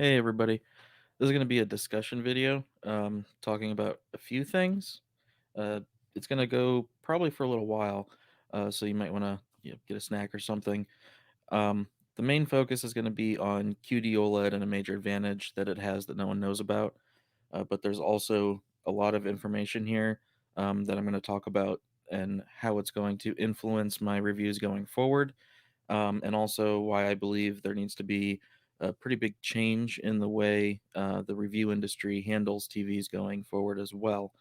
Hey everybody, this is going to be a discussion video talking about a few things. Uh, it's going to go probably for a little while, so you might want to get a snack or something. Um, the main focus is going to be on QD OLED and a major advantage that it has that no one knows about. But there's also a lot of information here that I'm going to talk about and how it's going to influence my reviews going forward, and also why I believe there needs to be a pretty big change in the way the review industry handles TVs going forward as well.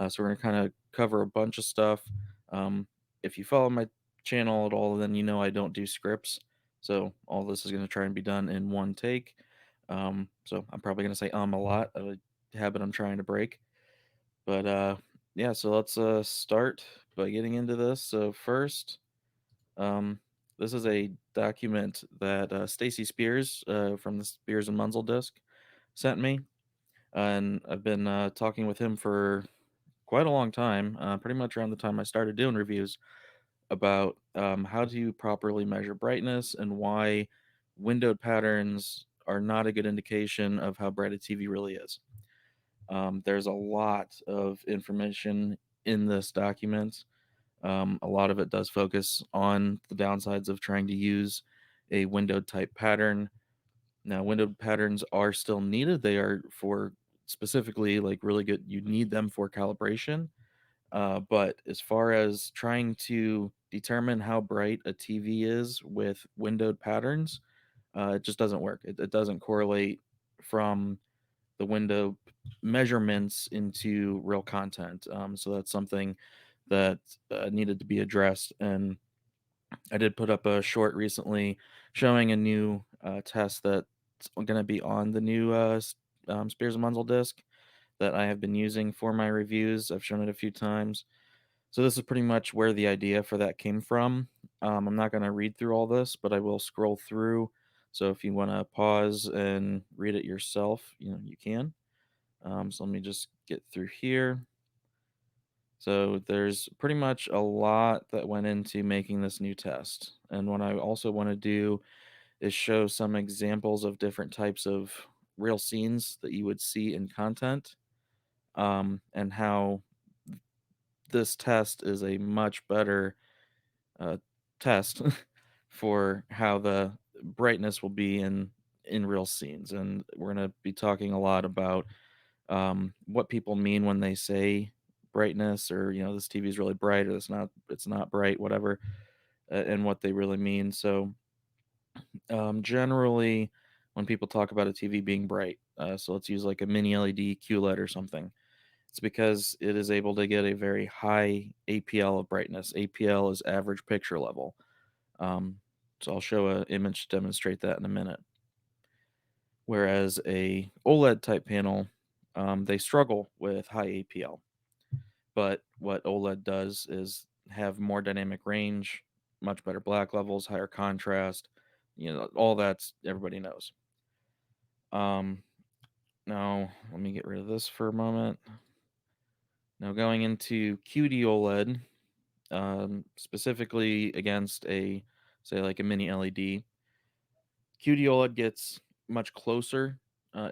So we're going to kind of cover a bunch of stuff. Um, if you follow my channel at all, then you know I don't do scripts. So all this is going to try and be done in one take. So I'm probably going to say a lot, a habit I'm trying to break. But yeah, so let's start by getting into this. So first, um, this is a document that Stacy Spears from the Spears and Munzel disc sent me, and I've been talking with him for quite a long time, pretty much around the time I started doing reviews, about how to properly measure brightness and why windowed patterns are not a good indication of how bright a TV really is. There's a lot of information in this document. A lot of it does focus on the downsides of trying to use a windowed type pattern. Now, windowed patterns are still needed. They are for specifically like really good, you need them for calibration. But as far as trying to determine how bright a TV is with windowed patterns, it just doesn't work. It doesn't correlate from the window measurements into real content. So that's something that needed to be addressed. And I did put up a short recently showing a new test that's going to be on the new Spears and Munzel disc that I have been using for my reviews. I've shown it a few times. So this is pretty much where the idea for that came from. I'm not going to read through all this, but I will scroll through. So if you want to pause and read it yourself, you can. So let me just get through here. So there's pretty much a lot that went into making this new test. And what I also want to do is show some examples of different types of real scenes that you would see in content, and how this test is a much better uh, test for how the brightness will be in real scenes. And we're going to be talking a lot about what people mean when they say brightness, or this TV is really bright, or it's not bright, whatever, and what they really mean. So generally, when people talk about a TV being bright, so let's use like a mini LED QLED or something, it's because it is able to get a very high APL of brightness. APL is average picture level. um, so I'll show an image to demonstrate that in a minute. Whereas a OLED type panel, they struggle with high APL. But what OLED does is have more dynamic range, much better black levels, higher contrast. All that's everybody knows. Um, Now let me get rid of this for a moment. Now going into QD OLED, specifically against a say like a mini LED, QD OLED gets much closer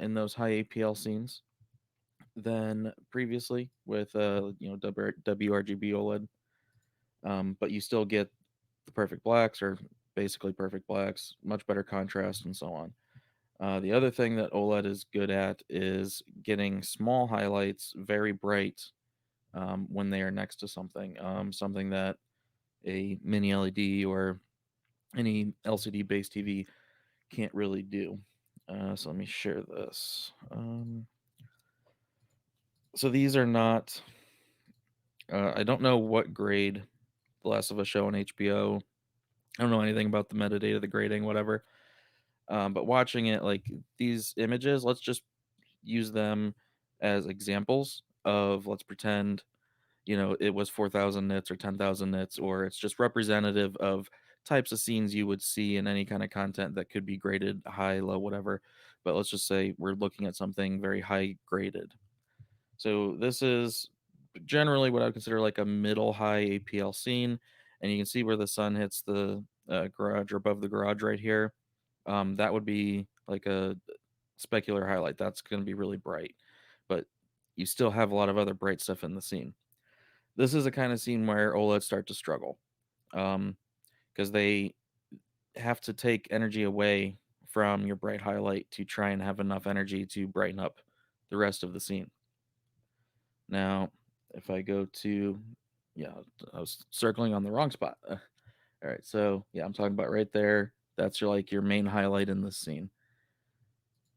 in those high APL scenes than previously with WRGB OLED. But you still get the perfect blacks, or basically perfect blacks, much better contrast, and so on. The other thing that OLED is good at is getting small highlights very bright when they are next to something, something that a mini LED or any LCD based TV can't really do. So let me share this. So these are not. I don't know what grade The Last of Us show on HBO. I don't know anything about the metadata, the grading, whatever. But watching it, like these images, let's just use them as examples of, let's pretend, it was 4,000 nits or 10,000 nits, or it's just representative of types of scenes you would see in any kind of content that could be graded high, low, whatever. But let's just say we're looking at something very high graded. So this is generally what I would consider like a middle high APL scene, and you can see where the sun hits the garage, or above the garage right here. That would be like a specular highlight. That's going to be really bright, but you still have a lot of other bright stuff in the scene. This is a kind of scene where OLEDs start to struggle, because they have to take energy away from your bright highlight to try and have enough energy to brighten up the rest of the scene. Now, if I go to, yeah, I was circling on the wrong spot. All right, so yeah, I'm talking about right there. That's your main highlight in this scene.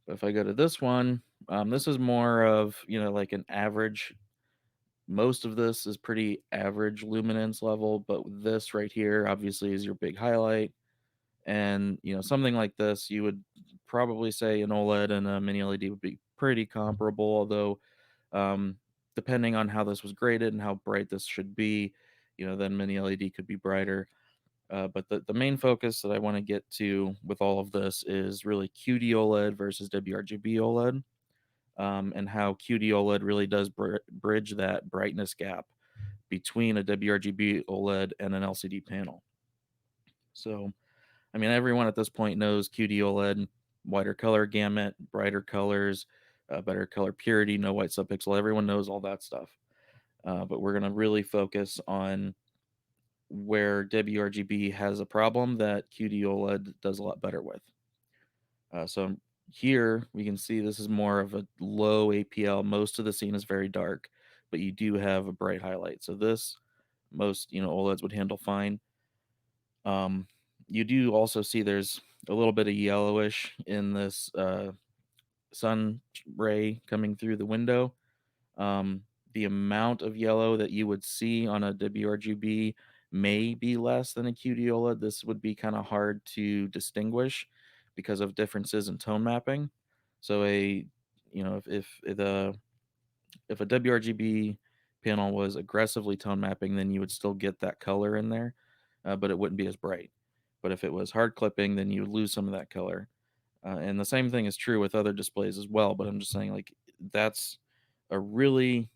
But if I go to this one, this is more of like an average. Most of this is pretty average luminance level, but this right here obviously is your big highlight. And something like this, you would probably say an OLED and a mini LED would be pretty comparable, although um, depending on how this was graded and how bright this should be, then mini LED could be brighter. But the main focus that I want to get to with all of this is really QD OLED versus WRGB OLED, and how QD OLED really does bridge that brightness gap between a WRGB OLED and an LCD panel. So, I mean, everyone at this point knows QD OLED, wider color gamut, brighter colors, better color purity, no white subpixel. Everyone knows all that stuff. But we're going to really focus on where WRGB has a problem that QD OLED does a lot better with. So here we can see this is more of a low APL. Most of the scene is very dark, but you do have a bright highlight. So this, most OLEDs would handle fine. You do also see there's a little bit of yellowish in this sun ray coming through the window. Um, the amount of yellow that you would see on a WRGB may be less than a QD OLED. This would be kind of hard to distinguish because of differences in tone mapping. So if a WRGB panel was aggressively tone mapping, then you would still get that color in there, but it wouldn't be as bright. But if it was hard clipping, then you would lose some of that color. And the same thing is true with other displays as well. But I'm just saying, like, that's a really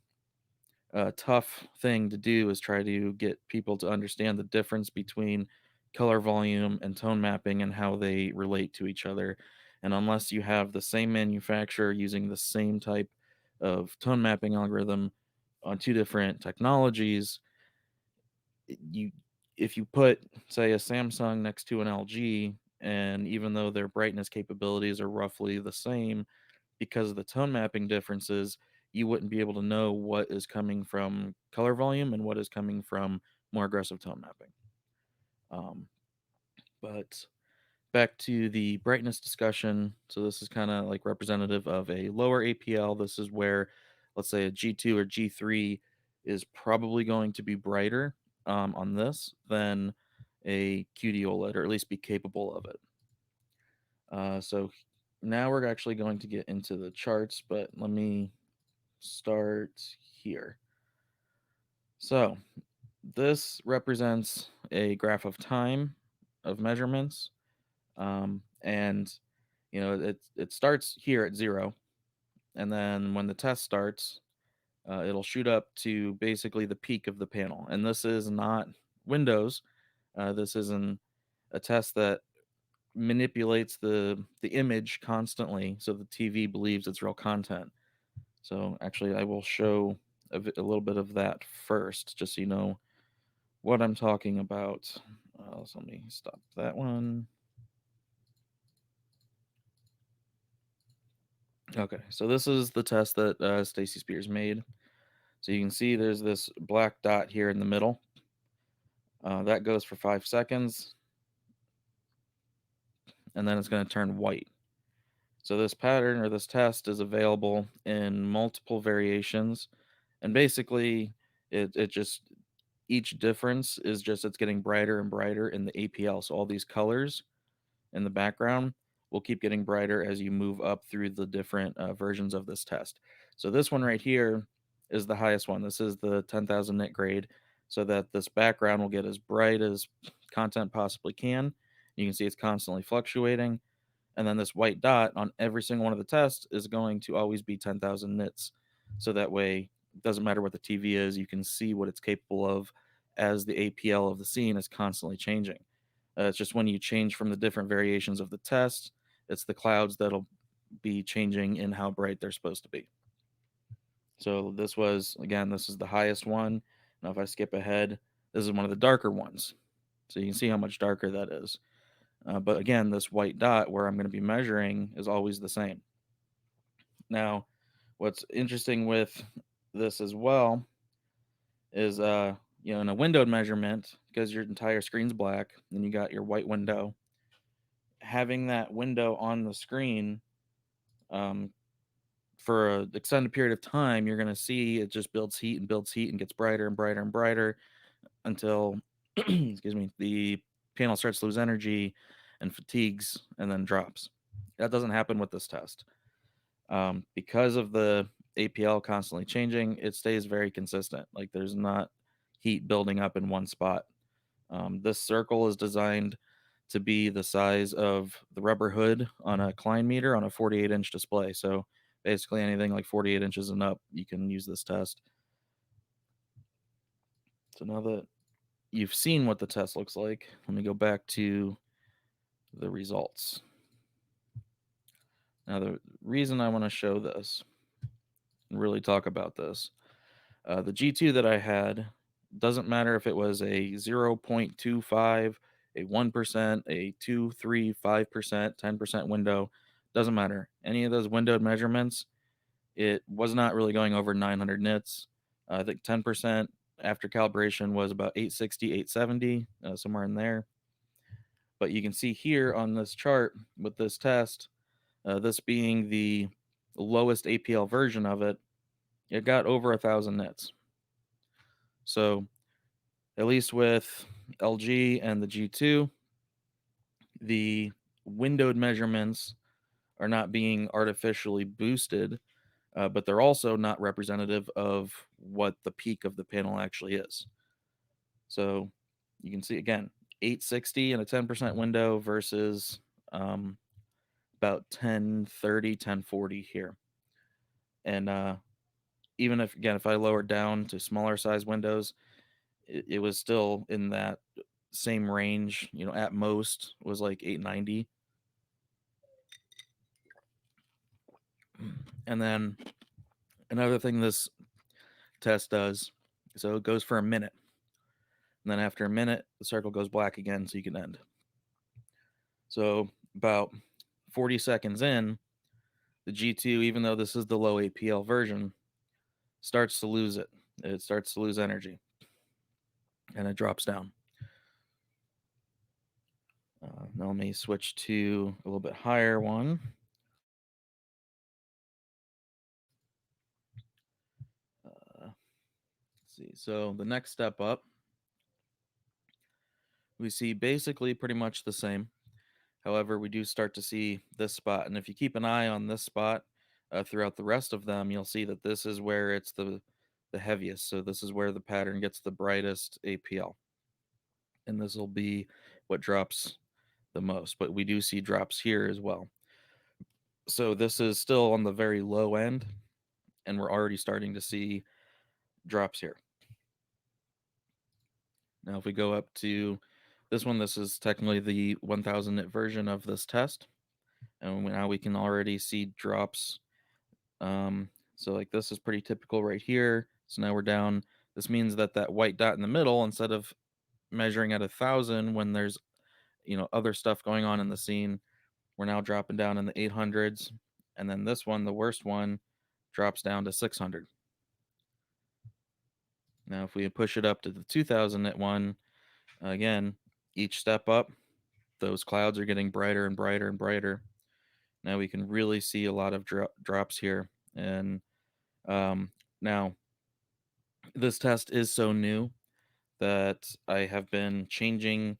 tough thing to do, is try to get people to understand the difference between color volume and tone mapping and how they relate to each other. And unless you have the same manufacturer using the same type of tone mapping algorithm on two different technologies, you if you put, say, a Samsung next to an LG, and even though their brightness capabilities are roughly the same, because of the tone mapping differences, you wouldn't be able to know what is coming from color volume and what is coming from more aggressive tone mapping. Um, but back to the brightness discussion. So this is kind of like representative of a lower APL. This is where, let's say, a G2 or G3 is probably going to be brighter on this than a QD OLED, or at least be capable of it. So now we're actually going to get into the charts, but let me start here. So this represents a graph of time of measurements, and it starts here at 0, and then when the test starts, it'll shoot up to basically the peak of the panel. And this is not Windows. This isn't a test that manipulates the image constantly so the TV believes it's real content. So actually, I will show a little bit of that first, just so you know what I'm talking about. So let me stop that one. Okay, so this is the test that Stacy Spears made. So you can see there's this black dot here in the middle. That goes for 5 seconds, and then it's going to turn white. So this pattern, or this test, is available in multiple variations, and basically it just, each difference is just it's getting brighter and brighter in the APL. So all these colors in the background will keep getting brighter as you move up through the different versions of this test. So this one right here is the highest one. This is the 10,000 nit grade, so that this background will get as bright as content possibly can. You can see it's constantly fluctuating. And then this white dot on every single one of the tests is going to always be 10,000 nits. So that way, it doesn't matter what the TV is, you can see what it's capable of as the APL of the scene is constantly changing. It's just when you change from the different variations of the test, it's the clouds that'll be changing in how bright they're supposed to be. So this was, again, this is the highest one. Now if I skip ahead, this is one of the darker ones. So you can see how much darker that is. But again, this white dot where I'm going to be measuring is always the same. Now, what's interesting with this as well is, in a windowed measurement, because your entire screen's black and you got your white window, having that window on the screen um, for an extended period of time, you're going to see it just builds heat and gets brighter and brighter and brighter until, excuse me, the panel starts to lose energy and fatigues and then drops. That doesn't happen with this test. Because of the APL constantly changing, it stays very consistent. Like there's not heat building up in one spot. This circle is designed to be the size of the rubber hood on a Klein meter on a 48-inch display. So basically anything like 48 inches and up, you can use this test. So now that you've seen what the test looks like, let me go back to the results. Now, the reason I want to show this and really talk about this, the G2 that I had, doesn't matter if it was a 0.25, a 1%, a 2, 3, 5%, 10% window, doesn't matter. Any of those windowed measurements, it was not really going over 900 nits. I think 10% after calibration was about 860, 870, somewhere in there. But you can see here on this chart with this test, this being the lowest APL version of it, it got over 1,000 nits. So at least with LG and the G2, the windowed measurements are not being artificially boosted, but they're also not representative of what the peak of the panel actually is. So you can see again, 860 and a 10% window versus about 1030, 1040 here. And even if I lowered down to smaller size windows, it was still in that same range. At most was like 890. And then another thing this test does, so it goes for a minute. And then after a minute, the circle goes black again, so you can end. So about 40 seconds in, the G2, even though this is the low APL version, starts to lose it. It starts to lose energy. And it drops down. Now let me switch to a little bit higher one. Let's see. So the next step up, we see basically pretty much the same. However, we do start to see this spot. And if you keep an eye on this spot throughout the rest of them, you'll see that this is where it's the heaviest. So this is where the pattern gets the brightest APL. And this will be what drops the most. But we do see drops here as well. So this is still on the very low end. And we're already starting to see drops here. Now, if we go up to this one, this is technically the 1000 nit version of this test. And now we can already see drops. So like this is pretty typical right here. So now we're down. This means that white dot in the middle, instead of measuring at 1,000 when there's other stuff going on in the scene, we're now dropping down in the 800s. And then this one, the worst one, drops down to 600. Now if we push it up to the 2000 nit one, again, each step up, those clouds are getting brighter and brighter and brighter. Now we can really see a lot of drops here. And now this test is so new that I have been changing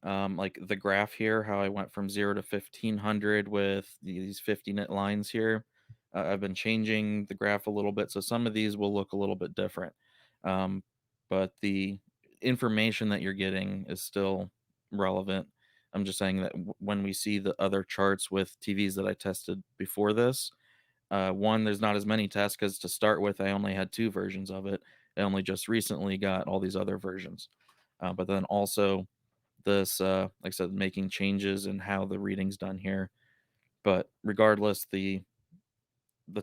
like the graph here, how I went from 0 to 1500 with these 50 nit lines here. I've been changing the graph a little bit, so some of these will look a little bit different. But the information that you're getting is still relevant. I'm just saying that when we see the other charts with TVs that I tested before this, one, there's not as many tests because to start with, I only had 2 versions of it. I only just recently got all these other versions. But then also this, like I said, making changes in how the reading's done here. But regardless, the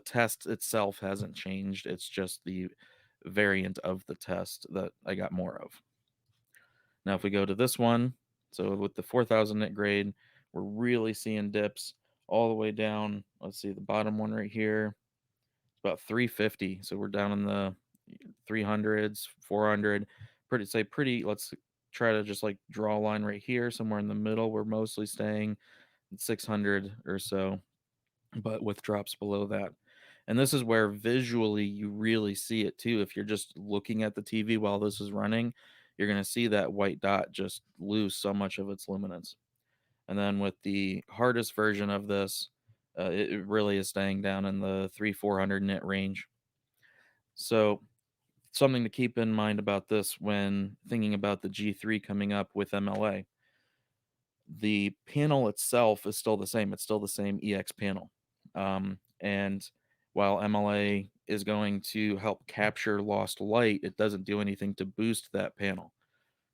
test itself hasn't changed. It's just the variant of the test that I got more of. Now, if we go to this one, so with the 4,000 nit grade, we're really seeing dips all the way down. Let's see, the bottom one right here, it's about 350. So we're down in the 300s, 400. Pretty. Let's try to just like draw a line right here, somewhere in the middle. We're mostly staying at 600 or so, but with drops below that. And this is where visually you really see it too. If you're just looking at the TV while this is running, you're going to see that white dot just lose so much of its luminance. And then with the hardest version of this, it really is staying down in the 300-400 nit range. So something to keep in mind about this when thinking about the G3 coming up with MLA. The panel itself is still the same. It's still the same EX panel. And while MLA is going to help capture lost light, it doesn't do anything to boost that panel.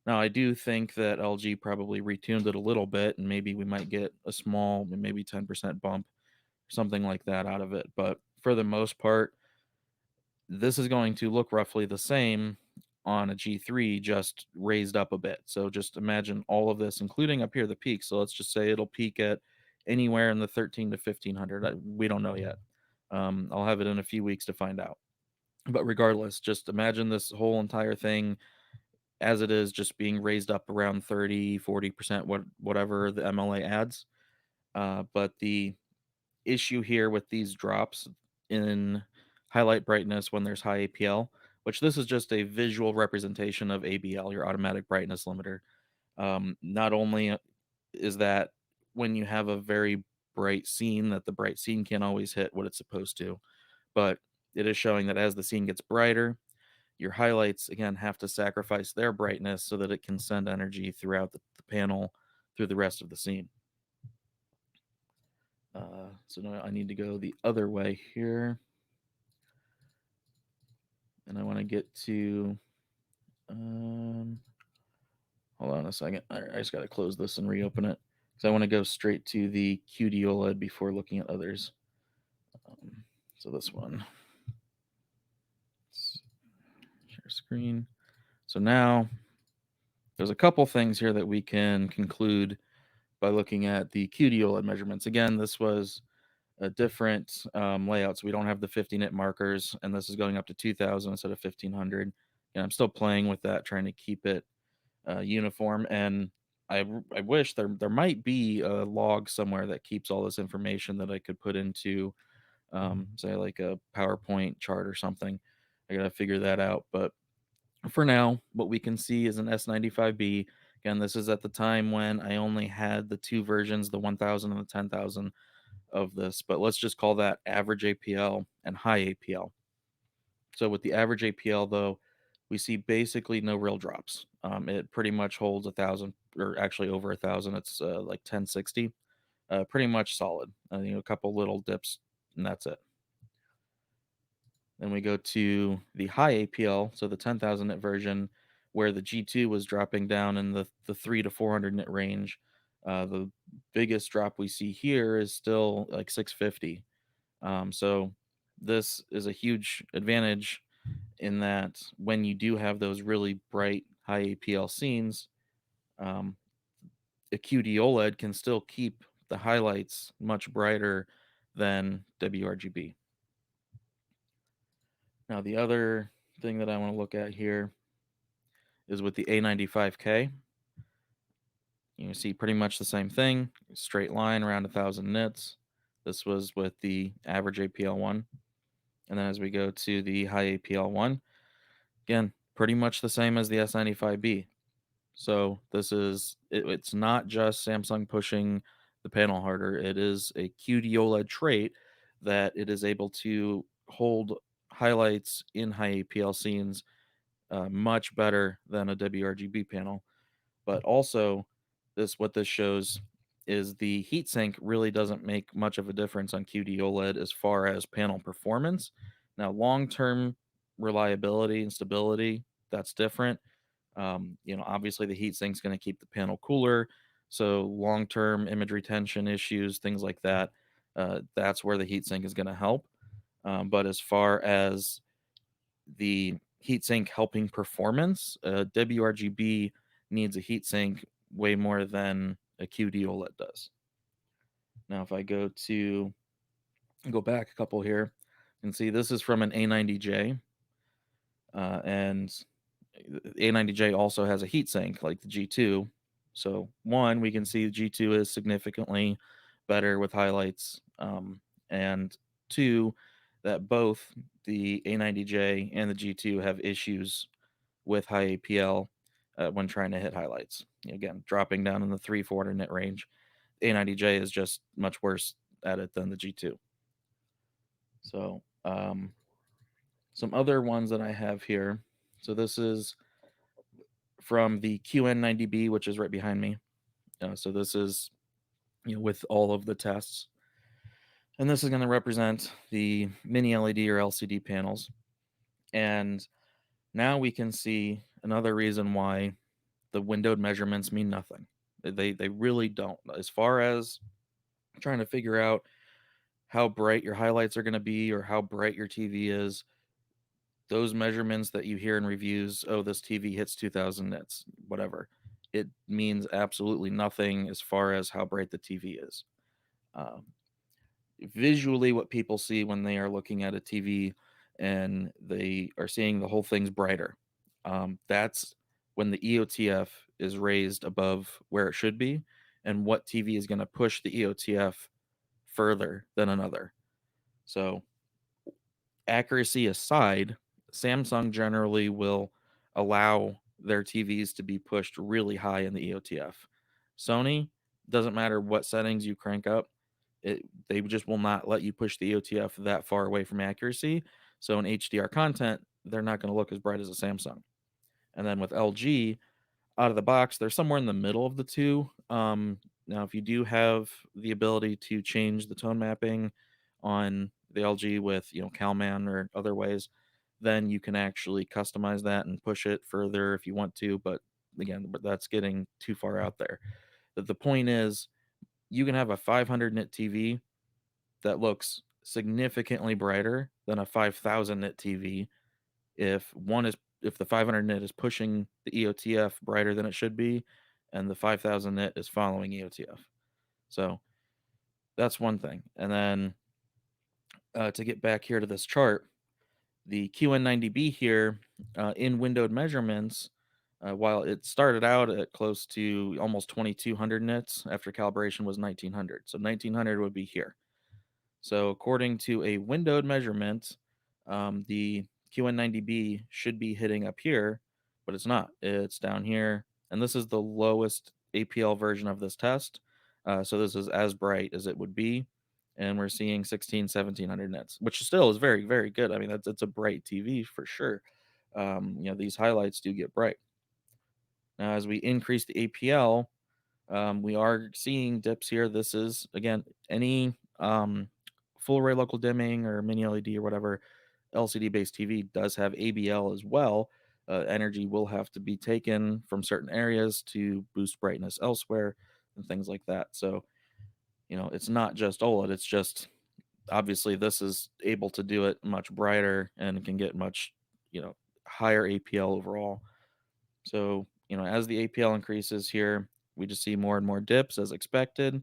Now, I do think that LG probably retuned it a little bit, and maybe we might get a small, maybe 10% bump, something like that out of it. But for the most part, this is going to look roughly the same on a G3, just raised up a bit. So just imagine all of this, including up here the peak. So let's just say it'll peak at anywhere in the 13 to 1500. We don't know yet. I'll have it in a few weeks to find out. But regardless, just imagine this whole entire thing as it is, just being raised up around 30, 40%, whatever the MLA adds. But the issue here with these drops in highlight brightness when there's high APL, which this is just a visual representation of ABL, your automatic brightness limiter. Not only is that when you have a very bright scene, that the bright scene can't always hit what it's supposed to, but it is showing that as the scene gets brighter, your highlights again have to sacrifice their brightness so that it can send energy throughout the panel through the rest of the scene. So now I need to go the other way here. And I want to get to, hold on a second. I just got to close this and reopen it because I want to go straight to the QD OLED before looking at others. So this one, share screen. So now there's a couple things here that we can conclude by looking at the QD OLED measurements. Again, this was a different layout, so we don't have the 50 nit markers, and this is going up to 2000 instead of 1500. And I'm still playing with that, trying to keep it uniform. And I wish there might be a log somewhere that keeps all this information that I could put into, say, like a PowerPoint chart or something. I gotta figure that out. But for now, what we can see is an S95B. Again, this is at the time when I only had the two versions, the 1000 and the 10,000 of this, but let's just call that average APL and high APL. So with the average APL, though, we see basically no real drops. It pretty much holds 1,000, or actually over 1,000. It's like 1060, pretty much solid. A couple little dips, and that's it. Then we go to the high APL, so the 10,000 nit version, where the G2 was dropping down in the 3 to 400 nit range. The biggest drop we see here is still like 650. So this is a huge advantage in that when you do have those really bright high APL scenes, um, a QD OLED can still keep the highlights much brighter than WRGB. Now, the other thing that I want to look at here is with the A95K. You see pretty much the same thing, straight line around 1,000 nits. This was with the average APL one. And then as we go to the high APL one, again, pretty much the same as the S95B. So this is, it's not just Samsung pushing the panel harder. It is a QD OLED trait that it is able to hold highlights in high APL scenes much better than a WRGB panel. But also, what this shows is the heatsink really doesn't make much of a difference on QD OLED as far as panel performance. Now, long-term reliability and stability, that's different. Obviously the heatsink's going to keep the panel cooler, so long-term image retention issues, things like that, That's where the heatsink is going to help. But as far as the heatsink helping performance, WRGB needs a heatsink way more than a QD OLED does. Now, if I go back a couple here and see, this is from an A90J, and A90J also has a heatsink like the G2. So one, we can see the G2 is significantly better with highlights, and two, that both the A90J and the G2 have issues with high APL when trying to hit highlights. Again, dropping down in the 300-400 nit range. A90J is just much worse at it than the G2. So some other ones that I have here. So this is from the QN90B, which is right behind me. So this is with all of the tests, and this is going to represent the mini LED or LCD panels. And now we can see another reason why the windowed measurements mean nothing. They really don't. As far as trying to figure out how bright your highlights are going to be or how bright your TV is, those measurements that you hear in reviews, oh, this TV hits 2000 nits, whatever, it means absolutely nothing as far as how bright the TV is. Um, Visually, what people see when they are looking at a TV and they are seeing the whole thing's brighter, that's when the EOTF is raised above where it should be, and what TV is going to push the EOTF further than another. So accuracy aside, Samsung generally will allow their TVs to be pushed really high in the EOTF. Sony, doesn't matter what settings you crank up, they just will not let you push the EOTF that far away from accuracy. So in HDR content, they're not going to look as bright as a Samsung. And then with LG, out of the box, they're somewhere in the middle of the two. Now, if you do have the ability to change the tone mapping on the LG with CalMan or other ways, then you can actually customize that and push it further if you want to. But again, that's getting too far out there. But the point is, you can have a 500 nit TV that looks significantly brighter than a 5000 nit TV if the 500 nit is pushing the EOTF brighter than it should be, and the 5000 nit is following EOTF. So that's one thing. And then to get back here to this chart, the QN90B here in windowed measurements, while it started out at close to almost 2200 nits, after calibration was 1900. So 1900 would be here. So according to a windowed measurement, the QN90B should be hitting up here, but it's not. It's down here, and this is the lowest APL version of this test. So this is as bright as it would be, and we're seeing 1700 nits, which still is very, very good. I mean, it's a bright TV for sure. These highlights do get bright. Now, as we increase the APL, we are seeing dips here. This is, again, any full array local dimming or mini LED or whatever LCD based TV does have ABL as well. Energy will have to be taken from certain areas to boost brightness elsewhere and things like that. So, it's not just OLED, it's just obviously this is able to do it much brighter and can get much, higher APL overall. So, as the APL increases here, we just see more and more dips as expected.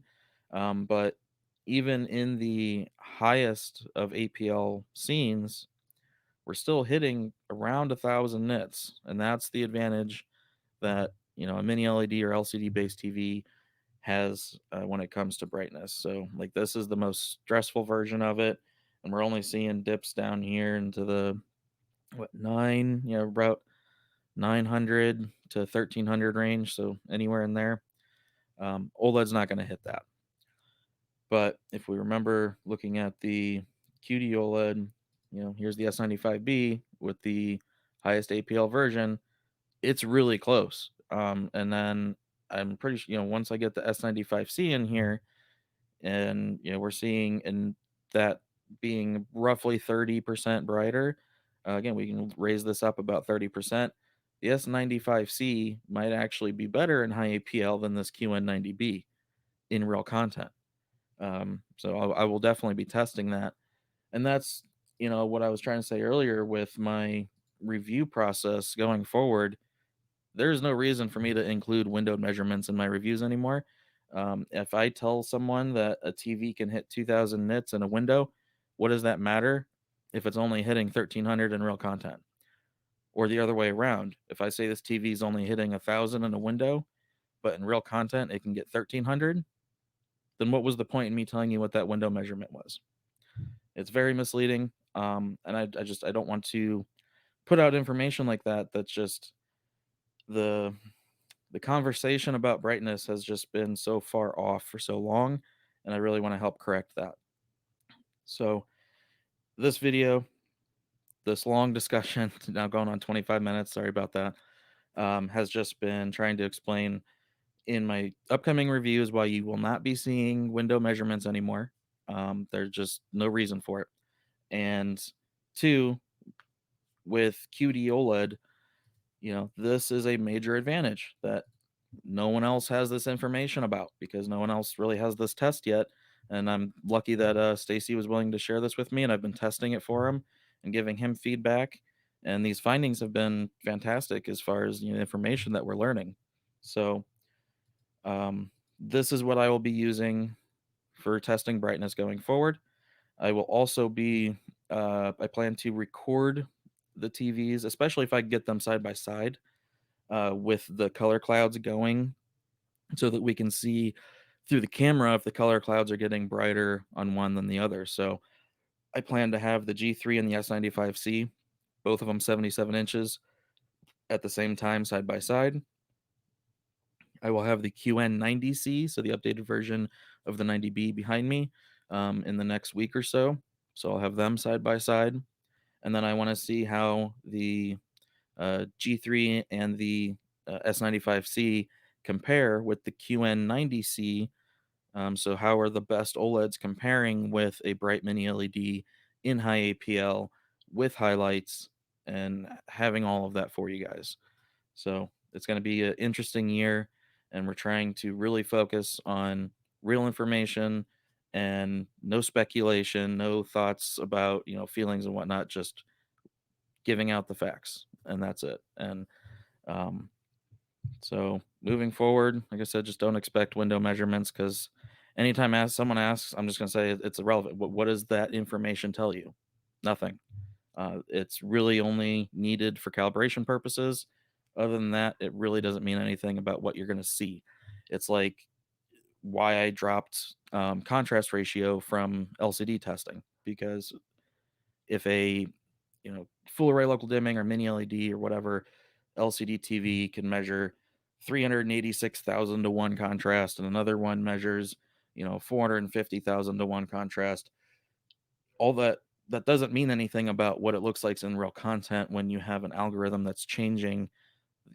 But even in the highest of APL scenes, we're still hitting around 1,000 nits. And that's the advantage that, a mini LED or LCD based TV has when it comes to brightness. So, like, this is the most stressful version of it. And we're only seeing dips down here into the, about 900 to 1300 range, so anywhere in there. OLED's not going to hit that. But if we remember looking at the QD OLED, here's the S95B with the highest APL version. It's really close. And then I'm pretty sure, once I get the S95C in here, and we're seeing in that being roughly 30% brighter. Again, we can raise this up about 30%. The S95C might actually be better in high APL than this QN90B in real content. So I will definitely be testing that. And that's, what I was trying to say earlier with my review process going forward. There's no reason for me to include windowed measurements in my reviews anymore. If I tell someone that a TV can hit 2000 nits in a window, what does that matter if it's only hitting 1300 in real content? Or the other way around. If I say this TV is only hitting 1000 in a window, but in real content it can get 1300, then what was the point in me telling you what that window measurement was? It's very misleading. And I don't want to put out information like that. That's just the the conversation about brightness has just been so far off for so long, and I really want to help correct that. So this video, this long discussion, now going on 25 minutes, sorry about that, has just been trying to explain in my upcoming reviews why you will not be seeing window measurements anymore. There's just no reason for it. And two, with QD OLED, this is a major advantage that no one else has this information about because no one else really has this test yet. And I'm lucky that Stacy was willing to share this with me, and I've been testing it for him and giving him feedback. And these findings have been fantastic as far as information that we're learning. So this is what I will be using for testing brightness going forward. I will also be I plan to record the TVs, especially if I get them side by side with the color clouds going so that we can see through the camera if the color clouds are getting brighter on one than the other. So I plan to have the G3 and the S95C, both of them 77 inches at the same time side by side. I will have the QN90C, so the updated version of the 90B behind me in the next week or so. So I'll have them side by side. And then I want to see how the G3 and the S95C compare with the QN90C. So how are the best OLEDs comparing with a bright mini LED in high APL with highlights and having all of that for you guys. So it's going to be an interesting year, and we're trying to really focus on real information and no speculation, no thoughts about feelings and whatnot. Just giving out the facts, and that's it. And um, so moving forward, like I said, just don't expect window measurements because anytime someone asks, I'm just going to say it's irrelevant. What does that information tell you? Nothing. It's really only needed for calibration purposes. Other than that, it really doesn't mean anything about what you're going to see. It's like why I dropped contrast ratio from LCD testing because if a full array local dimming or mini LED or whatever LCD TV can measure 386,000 to 1 contrast and another one measures 450,000 to 1 contrast, all that doesn't mean anything about what it looks like in real content when you have an algorithm that's changing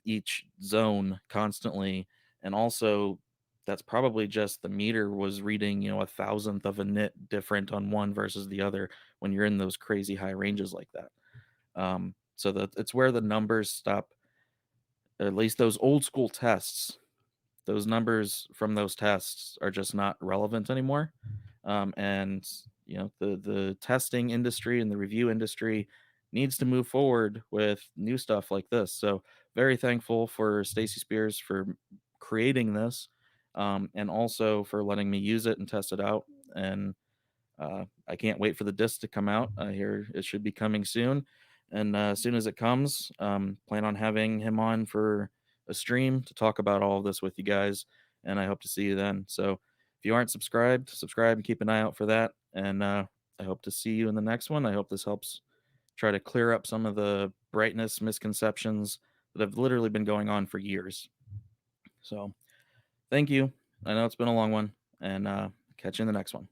each zone constantly. And also that's probably just the meter was reading a thousandth of a nit different on one versus the other when you're in those crazy high ranges like that. So that it's where the numbers stop, at least those old school tests, those numbers from those tests are just not relevant anymore. And the testing industry and the review industry needs to move forward with new stuff like this. So very thankful for Stacy Spears for creating this, and also for letting me use it and test it out. And I can't wait for the disc to come out. I hear it should be coming soon. And as soon as it comes, plan on having him on for a stream to talk about all of this with you guys. And I hope to see you then. So if you aren't subscribed, subscribe and keep an eye out for that. And I hope to see you in the next one. I hope this helps try to clear up some of the brightness misconceptions that have literally been going on for years. So thank you. I know it's been a long one, and catch you in the next one.